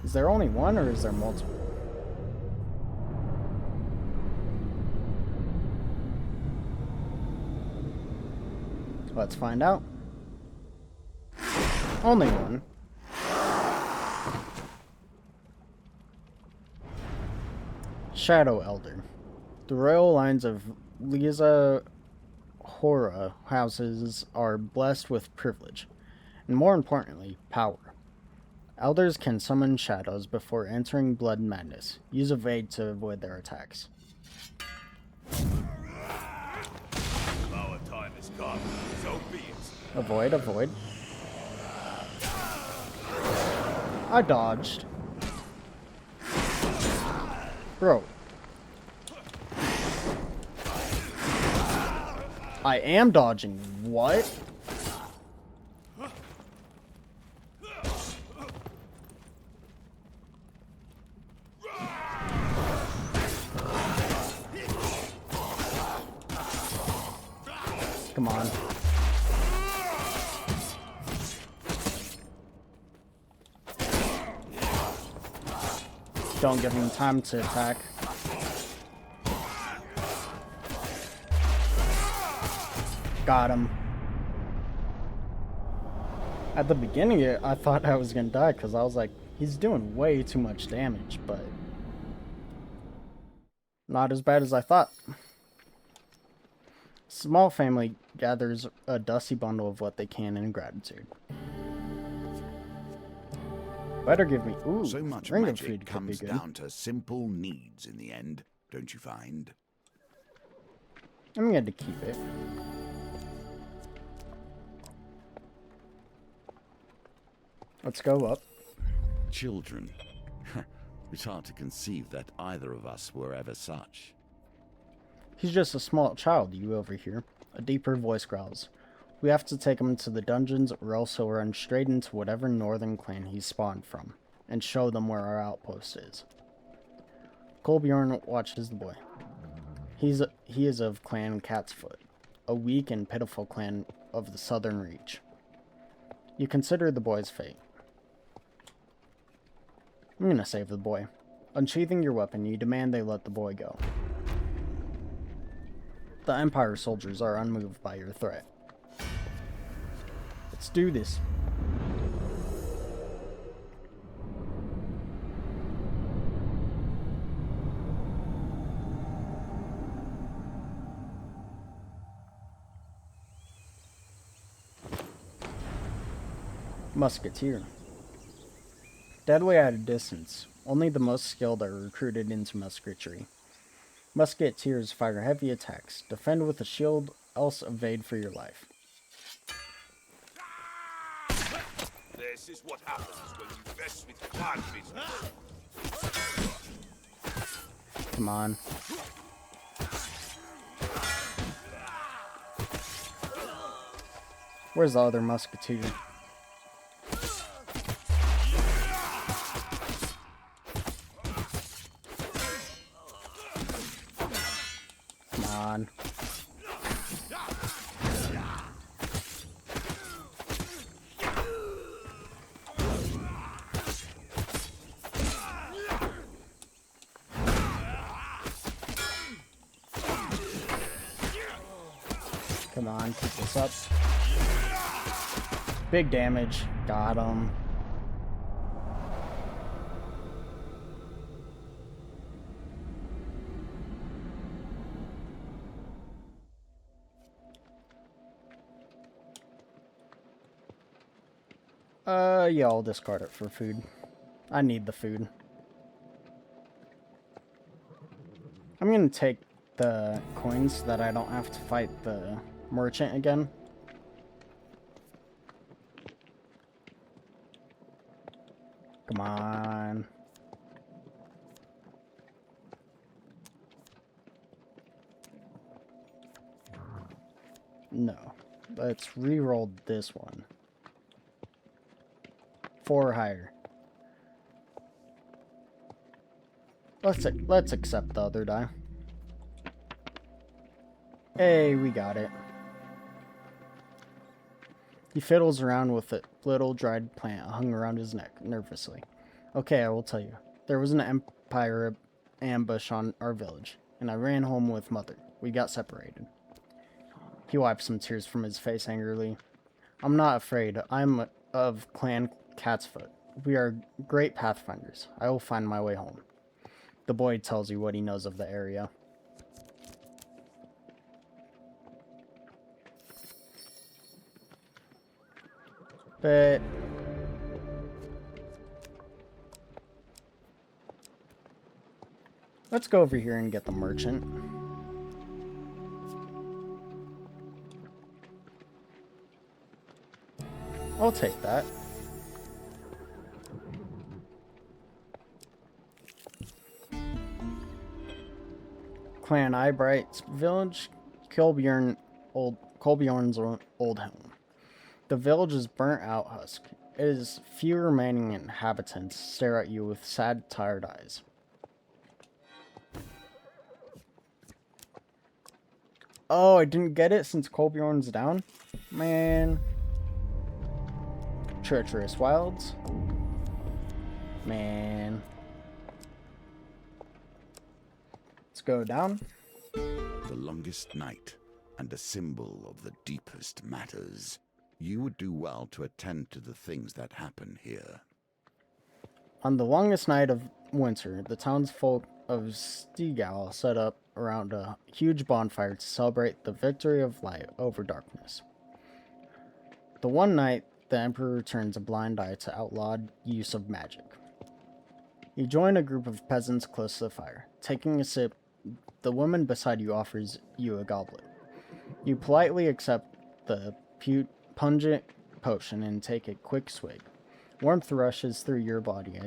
Is there only one, or is there multiple? Let's find out. Only one. Shadow Elder. The royal lines of Liza Hora houses are blessed with privilege, and more importantly, power. Elders can summon shadows before entering Blood Madness. Use Evade to avoid their attacks. Our time is come, so be it. Avoid, avoid. I dodged. Bro. I am dodging. What? Come on. Don't give him time to attack. Got him. At the beginning, I thought I was gonna die because I was like, he's doing way too much damage, but not as bad as I thought. Small family gathers a dusty bundle of what they can in gratitude. Better give me So much ring of magic food could be comes good. down to simple needs in the end, don't you find? I'm going to keep it. Let's go up. Children. It's hard to conceive that either of us were ever such. He's just a small child, you overhear. A deeper voice growls. We have to take him to the dungeons, or else he'll run straight into whatever northern clan he's spawned from, and show them where our outpost is. Kolbjorn watches the boy. He is of Clan Catsfoot, a weak and pitiful clan of the Southern Reach. You consider the boy's fate. I'm gonna save the boy. Unsheathing your weapon, you demand they let the boy go. The Empire soldiers are unmoved by your threat. Let's do this. Musketeer. Deadly at a distance. Only the most skilled are recruited into musketry. Musketeers fire heavy attacks. Defend with a shield, else evade for your life. This is what happens when you mess with clan business. Come on. Where's the other musketeer? Come on. Come on, keep this up. Big damage. Got him. Yeah, I'll discard it for food. I need the food. I'm gonna take the coins so that I don't have to fight the merchant again. Come on. No. Let's re-roll this one. 4 or higher. Let's accept the other die. Hey, we got it. He fiddles around with a little dried plant hung around his neck, nervously. Okay, I will tell you. There was an Empire ambush on our village, and I ran home with Mother. We got separated. He wipes some tears from his face angrily. I'm not afraid. I'm of Clan Catsfoot. We are great pathfinders. I will find my way home. The boy tells you what he knows of the area. But let's go over here and get the merchant. I'll take that. Clan Eyebright's village, Kolbjorn's old home. The village is burnt out husk. It is few remaining inhabitants stare at you with sad, tired eyes. Oh, I didn't get it since Kolbjorn's down? Man. Treacherous wilds. Man. Let's go down. The longest night, and a symbol of the deepest matters. You would do well to attend to the things that happen here. On the longest night of winter, the townsfolk of Stegall set up around a huge bonfire to celebrate the victory of light over darkness. The one night, the Emperor turns a blind eye to outlawed use of magic. You join a group of peasants close to the fire. Taking a sip, the woman beside you offers you a goblet. You politely accept the pungent potion and take a quick swig. Warmth rushes through your body,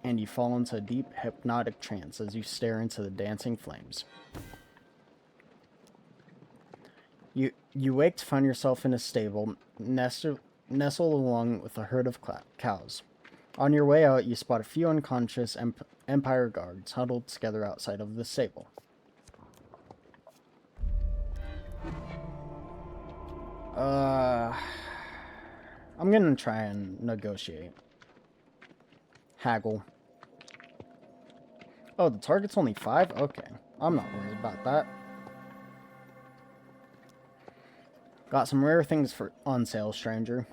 and you fall into a deep hypnotic trance as you stare into the dancing flames. You wake to find yourself in a stable, nestled along with a herd of cows. On your way out, you spot a few unconscious Empire guards huddled together outside of the stable. I'm gonna try and negotiate. Haggle. Oh, the target's only 5? Okay. I'm not worried about that. Got some rare things on sale, stranger.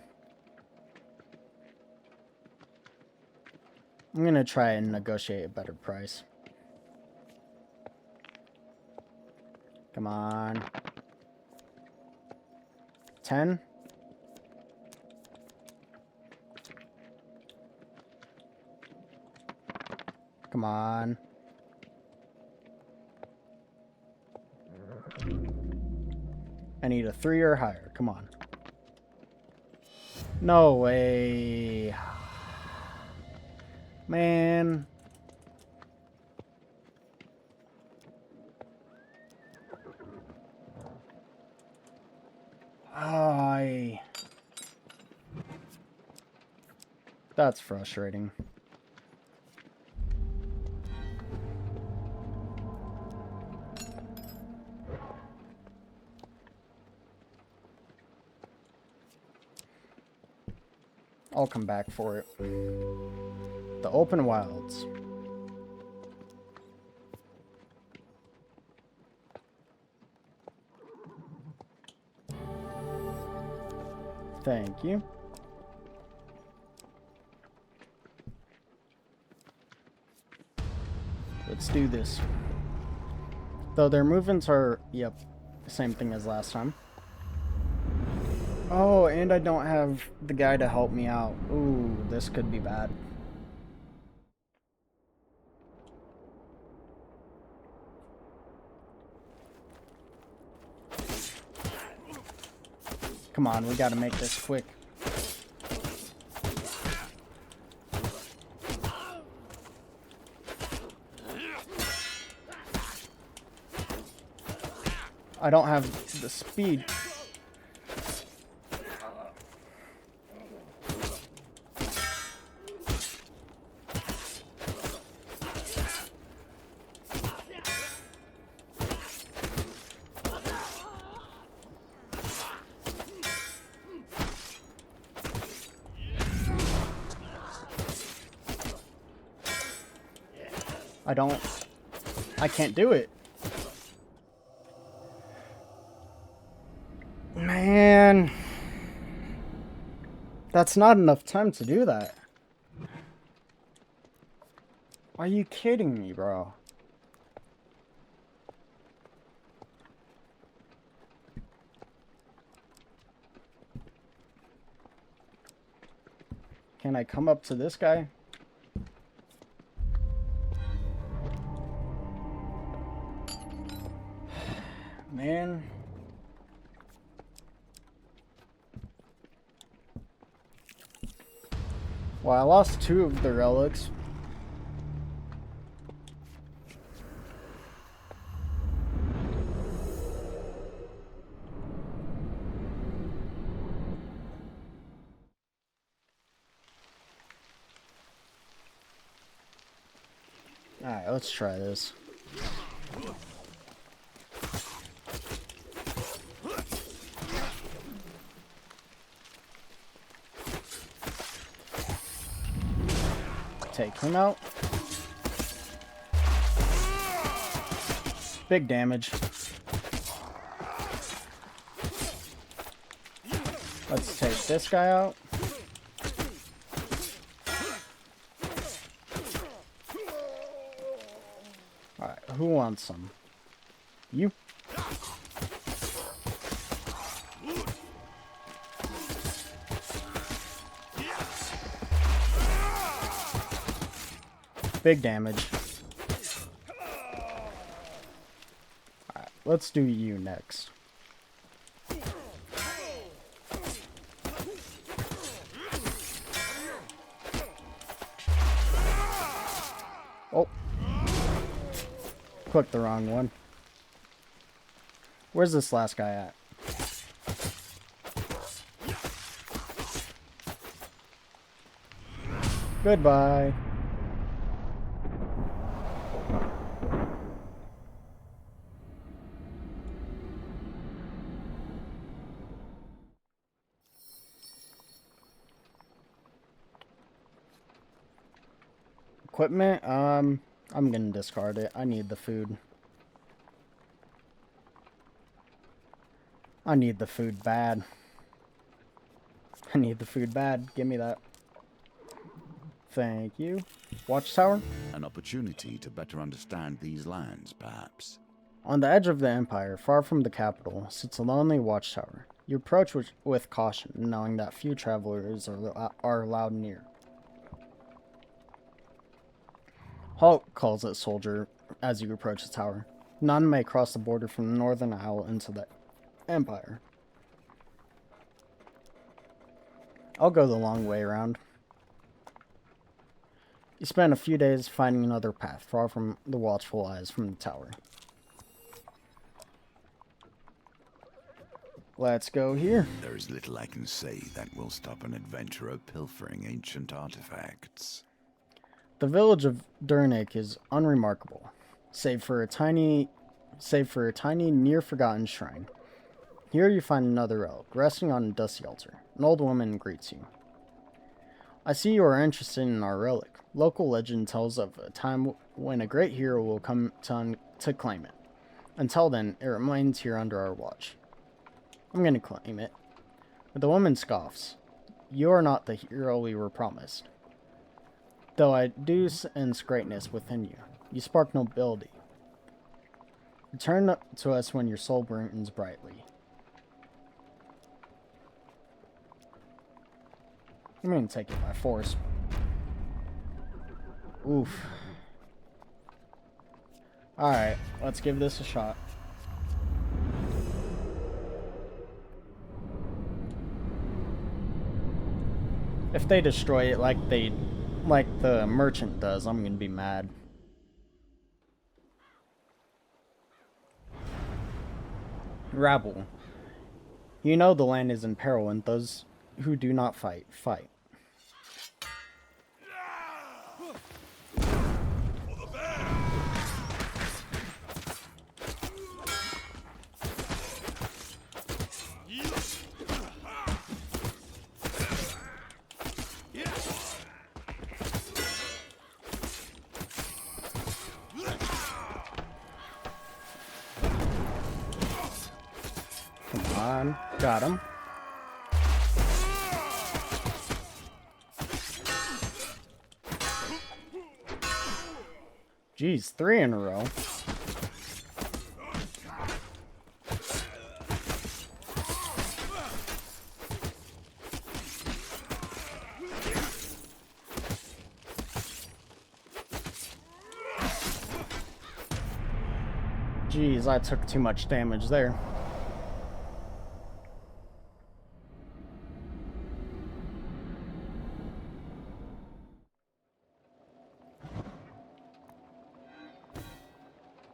I'm gonna try and negotiate a better price. Come on. 10? Come on. I need a 3 or higher. Come on. No way. Man. That's frustrating. I'll come back for it. The open wilds. Thank you. Let's do this. Though their movements are, yep, same thing as last time. Oh, and I don't have the guy to help me out. Ooh, this could be bad. Come on, we gotta make this quick. I don't have the speed. I can't do it. Man. That's not enough time to do that. Are you kidding me, bro? Can I come up to this guy? Man. Well, I lost 2 of the relics. Alright, let's try this. Take him out. Big damage. Let's take this guy out. Alright, who wants some? You? Big damage. Alright, let's do you next. Oh. Clicked the wrong one. Where's this last guy at? Goodbye. Equipment, I'm gonna discard it. I need the food. I need the food bad. I need the food bad. Give me that. Thank you. Watchtower? An opportunity to better understand these lands, perhaps. On the edge of the Empire, far from the capital, sits a lonely watchtower. You approach with caution, knowing that few travelers are allowed near. Halt, calls a soldier as you approach the tower. None may cross the border from the Northern Isle into the Empire. I'll go the long way around. You spend a few days finding another path, far from the watchful eyes from the tower. Let's go here. There is little I can say that will stop an adventurer pilfering ancient artifacts. The village of Durnick is unremarkable, save for a tiny, near-forgotten shrine. Here you find another relic, resting on a dusty altar. An old woman greets you. I see you are interested in our relic. Local legend tells of a time when a great hero will come to claim it. Until then, it remains here under our watch. I'm going to claim it. The woman scoffs. You are not the hero we were promised. Though I do sense greatness within you. You spark nobility. Return to us when your soul burns brightly. I'm gonna take it by force. Oof. Alright, let's give this a shot. If they destroy it like the merchant does, I'm gonna be mad. Rabble. You know the land is in peril, and those who do not fight, fight. Come on, got him. Jeez, 3 in a row. Jeez, I took too much damage there.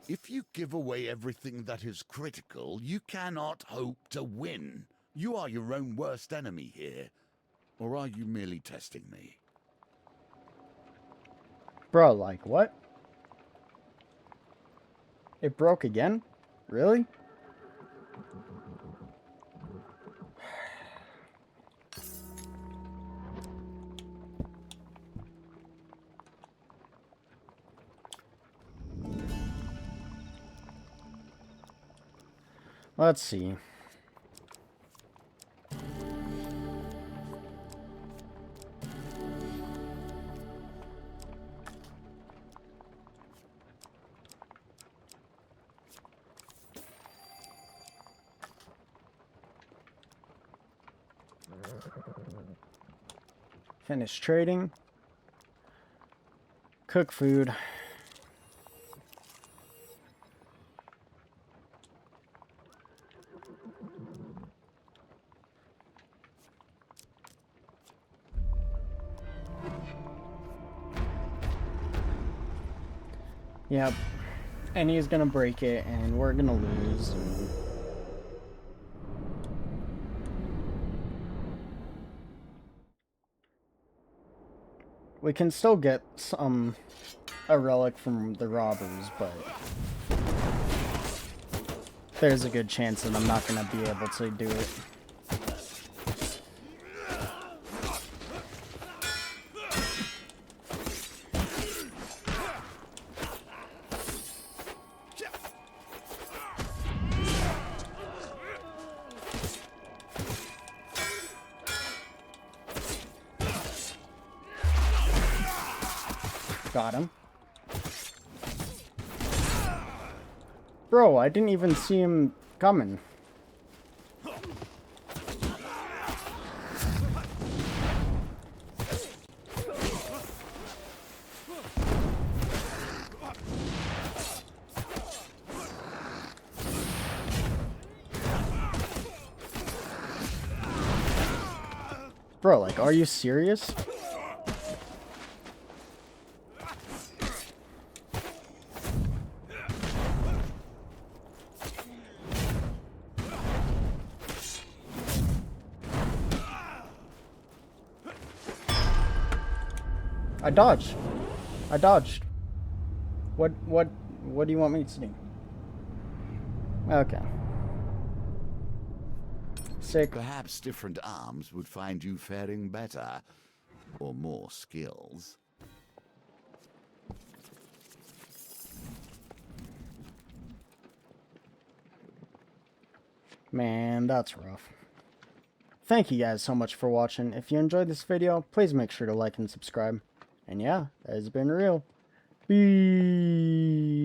If you give away everything that is critical, you cannot hope to win. You are your own worst enemy here. Or are you merely testing me? Bro, like, what? It broke again? Really? Let's see. Finish trading. Cook food. Yep. And he's gonna break it, and we're gonna lose. We can still get a relic from the robbers, but there's a good chance that I'm not gonna be able to do it. Got him. Bro, I didn't even see him coming. Bro, like, are you serious? I dodged. I dodged. What do you want me to do? Okay. Sick. Perhaps different arms would find you faring better. Or more skills. Man, that's rough. Thank you guys so much for watching. If you enjoyed this video, please make sure to like and subscribe. And yeah, that has been real. Peace.